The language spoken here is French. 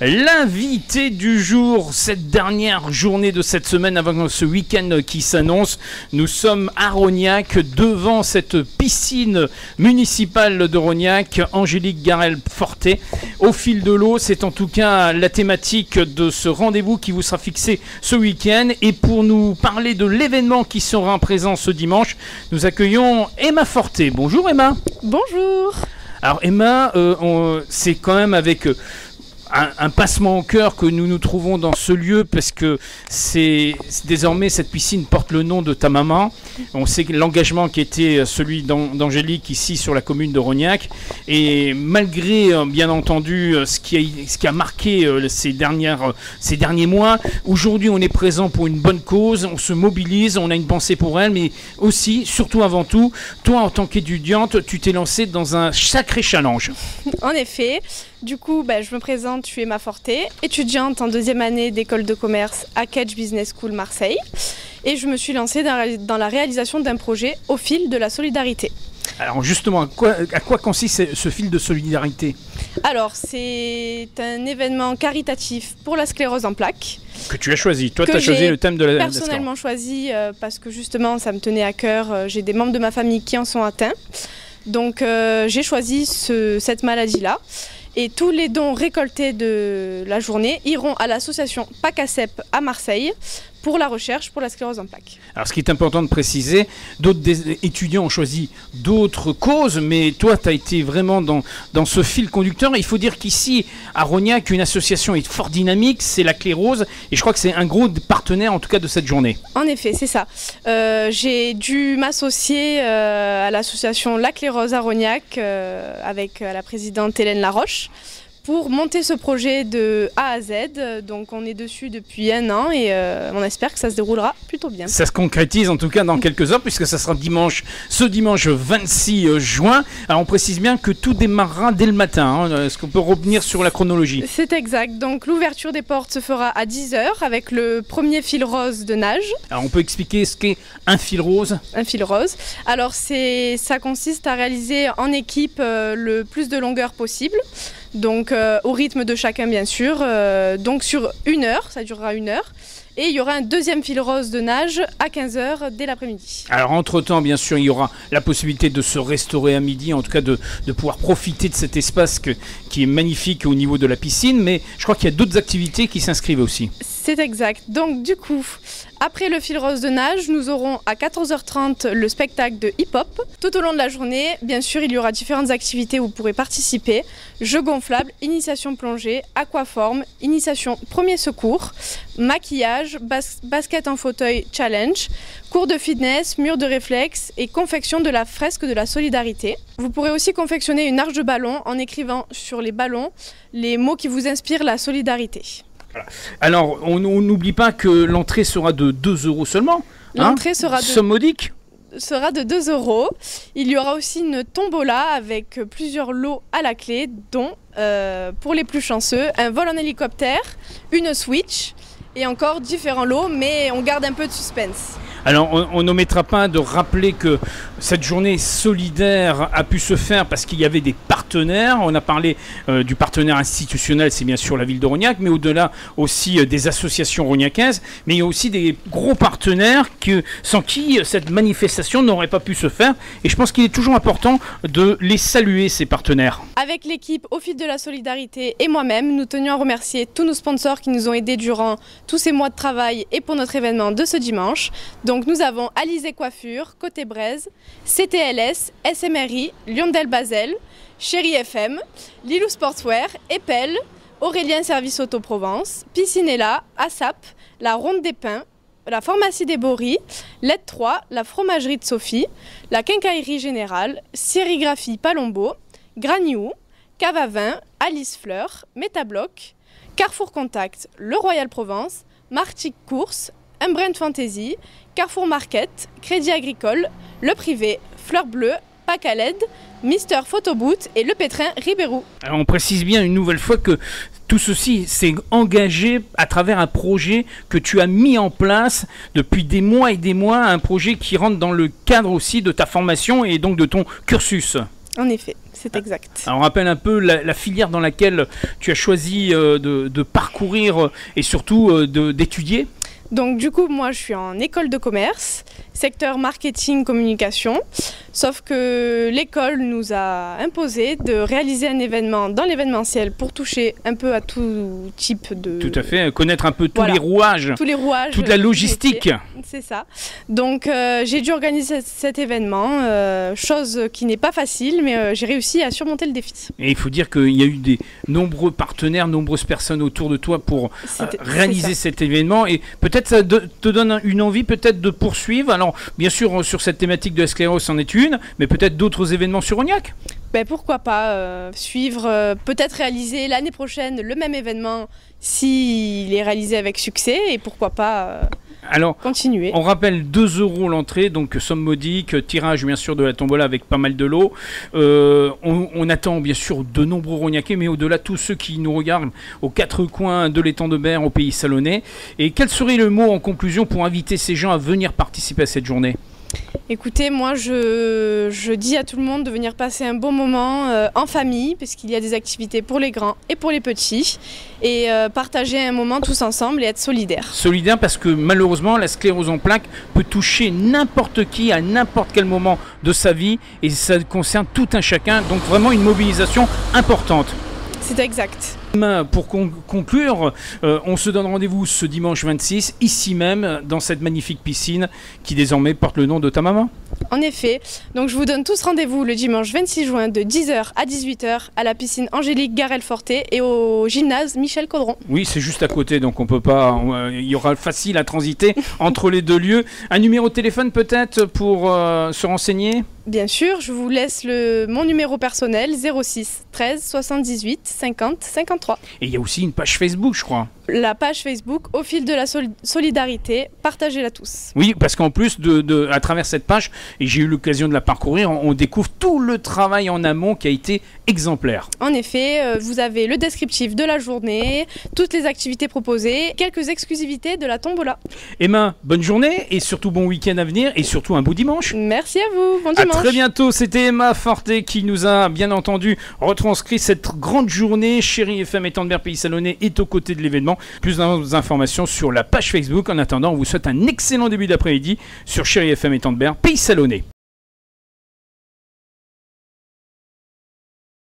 L'invité du jour, cette dernière journée de cette semaine avant ce week-end qui s'annonce, nous sommes à Rognac, devant cette piscine municipale de Rognac, Angélique Garel-Fortet. Au fil de l'eau, c'est en tout cas la thématique de ce rendez-vous qui vous sera fixé ce week-end. Et pour nous parler de l'événement qui sera présent ce dimanche, nous accueillons Emma Fortet. Bonjour Emma. Bonjour. Alors Emma, c'est quand même avec un pincement au cœur que nous nous trouvons dans ce lieu, parce que désormais cette piscine porte le nom de ta maman. On sait que l'engagement qui était celui d'Angélique ici sur la commune de Rognac, et malgré bien entendu ce qui a marqué ces derniers mois, aujourd'hui on est présent pour une bonne cause, on se mobilise, on a une pensée pour elle, mais aussi, surtout avant tout, toi en tant qu'étudiante, tu t'es lancée dans un sacré challenge. En effet. Du coup, je me présente, je suis Emma Fortet, étudiante en deuxième année d'école de commerce à Catch Business School Marseille. Et je me suis lancée dans la réalisation d'un projet au fil de la solidarité. Alors justement, à quoi consiste ce fil de solidarité ? Alors, c'est un événement caritatif pour la sclérose en plaques. Que tu as choisi. Toi, tu as choisi le thème de la personnellement choisi parce que justement, ça me tenait à cœur. J'ai des membres de ma famille qui en sont atteints. Donc, j'ai choisi cette maladie-là. Et tous les dons récoltés de la journée iront à l'association PACASEP à Marseille pour la recherche pour la sclérose en plaques. Alors, ce qui est important de préciser, d'autres étudiants ont choisi d'autres causes, mais toi, tu as été vraiment dans ce fil conducteur. Il faut dire qu'ici, à Rognac, une association est fort dynamique, c'est la Clé Rose, et je crois que c'est un gros partenaire, en tout cas, de cette journée. En effet, c'est ça. J'ai dû m'associer à l'association La Clé Rose à Rognac, avec la présidente Hélène Laroche, pour monter ce projet de A à Z. Donc on est dessus depuis 1 an et on espère que ça se déroulera plutôt bien. Ça se concrétise en tout cas dans quelques heures, puisque ça sera ce dimanche 26 juin. Alors on précise bien que tout démarrera dès le matin. Est-ce qu'on peut revenir sur la chronologie ? C'est exact. Donc l'ouverture des portes se fera à 10h avec le premier fil rose de nage. Alors on peut expliquer ce qu'est un fil rose ? Un fil rose. Alors ça consiste à réaliser en équipe le plus de longueur possible. Donc au rythme de chacun bien sûr, donc sur 1 heure, ça durera 1 heure. Et il y aura un deuxième fil rose de nage à 15h dès l'après-midi. Alors entre-temps, bien sûr, il y aura la possibilité de se restaurer à midi, en tout cas de pouvoir profiter de cet espace qui est magnifique au niveau de la piscine, mais je crois qu'il y a d'autres activités qui s'inscrivent aussi. C'est exact. Donc du coup, après le fil rose de nage, nous aurons à 14h30 le spectacle de hip-hop. Tout au long de la journée, bien sûr, il y aura différentes activités où vous pourrez participer. Jeux gonflables, initiation plongée, aquaforme, initiation premier secours, maquillage, basket en fauteuil challenge, cours de fitness, mur de réflexe et confection de la fresque de la solidarité. Vous pourrez aussi confectionner une arche de ballon en écrivant sur les ballons les mots qui vous inspirent la solidarité. Voilà. Alors, on n'oublie pas que l'entrée sera de 2 € seulement. L'entrée sera somme modique sera de 2 €. Il y aura aussi une tombola avec plusieurs lots à la clé, dont, pour les plus chanceux, un vol en hélicoptère, une Switch et encore différents lots, mais on garde un peu de suspense. Alors, on n'omettra pas de rappeler que cette journée solidaire a pu se faire parce qu'il y avait des partenaires. On a parlé du partenaire institutionnel, c'est bien sûr la ville de Rognac, mais au-delà aussi des associations rognacaises. Mais il y a aussi des gros partenaires sans qui cette manifestation n'aurait pas pu se faire. Et je pense qu'il est toujours important de les saluer, ces partenaires. Avec l'équipe au fil de la solidarité et moi-même, nous tenions à remercier tous nos sponsors qui nous ont aidés durant tous ces mois de travail et pour notre événement de ce dimanche. Donc nous avons Alizé Coiffure, Côté Braise, CTLS, SMRI, Lyondel Basel, Chéri FM, Lilou Sportswear, Epel, Aurélien Service Auto Provence, Piscinella, ASAP, la Ronde des Pins, la Pharmacie des Boris, LED 3, la Fromagerie de Sophie, la Quincaillerie Générale, Sérigraphie Palombo, Graniou, Cave à Vin, Alice Fleur, Metabloc, Carrefour Contact, Le Royal Provence, Martic Course, Umbrand Fantasy, Carrefour Market, Crédit Agricole, Le Privé, Fleur Bleue, Pack à LED, Mister Photoboot et Le Pétrin Ribérou. Alors on précise bien une nouvelle fois que tout ceci s'est engagé à travers un projet que tu as mis en place depuis des mois et des mois, un projet qui rentre dans le cadre aussi de ta formation et donc de ton cursus. En effet, c'est exact. Alors, on rappelle un peu la filière dans laquelle tu as choisi de parcourir et surtout d'étudier. Donc du coup, moi je suis en école de commerce, secteur marketing communication, sauf que l'école nous a imposé de réaliser un événement dans l'événementiel pour toucher un peu à tout type de... Tout à fait, connaître un peu Voilà. tous les rouages, toute la logistique. C'est ça. Donc j'ai dû organiser cet événement, chose qui n'est pas facile, mais j'ai réussi à surmonter le défi. Et il faut dire qu'il y a eu des nombreux partenaires, nombreuses personnes autour de toi pour réaliser cet événement. Et peut-être ça te donne une envie peut-être de poursuivre. Alors bien sûr sur cette thématique de la sclérose c'en est une, mais peut-être d'autres événements sur Ognac. Ben, pourquoi pas suivre, peut-être réaliser l'année prochaine le même événement s'il est réalisé avec succès, et pourquoi pas Alors, continuer. On rappelle 2 € l'entrée, donc somme modique, tirage bien sûr de la tombola avec pas mal de lots. On attend bien sûr de nombreux Rognacais, mais au-delà tous ceux qui nous regardent aux 4 coins de l'étang de Berre, au pays salonnais. Et quel serait le mot en conclusion pour inviter ces gens à venir participer à cette journée ? Écoutez, moi je dis à tout le monde de venir passer un bon moment en famille, puisqu'il y a des activités pour les grands et pour les petits, et partager un moment tous ensemble et être solidaires. Solidaire parce que malheureusement la sclérose en plaques peut toucher n'importe qui à n'importe quel moment de sa vie, et ça concerne tout un chacun, donc vraiment une mobilisation importante. C'est exact. Pour conclure, on se donne rendez-vous ce dimanche 26, ici même, dans cette magnifique piscine qui désormais porte le nom de ta maman. En effet, donc je vous donne tous rendez-vous le dimanche 26 juin de 10h à 18h à la piscine Angélique Garel-Forté et au gymnase Michel Caudron. Oui, c'est juste à côté, donc on peut pas. Il y aura facile à transiter entre les deux lieux. Un numéro de téléphone peut-être pour se renseigner ? Bien sûr, je vous laisse mon numéro personnel 06 13 78 50 53. Et il y a aussi une page Facebook, je crois. La page Facebook Au fil de la solidarité, partagez-la tous. Oui, parce qu'en plus, à travers cette page, et j'ai eu l'occasion de la parcourir, on découvre tout le travail en amont qui a été exemplaire. En effet, vous avez le descriptif de la journée, toutes les activités proposées, quelques exclusivités de la tombola. Emma, bonne journée et surtout bon week-end à venir et surtout un beau dimanche. Merci à vous, bon dimanche. À très bientôt, c'était Emma Forté qui nous a bien entendu retranscrit cette grande journée. Chérie FM étang de Berre Pays Salonnais est aux côtés de l'événement. Plus d'informations sur la page Facebook. En attendant, on vous souhaite un excellent début d'après-midi sur Chérie FM étang de Berre Pays Salonnais.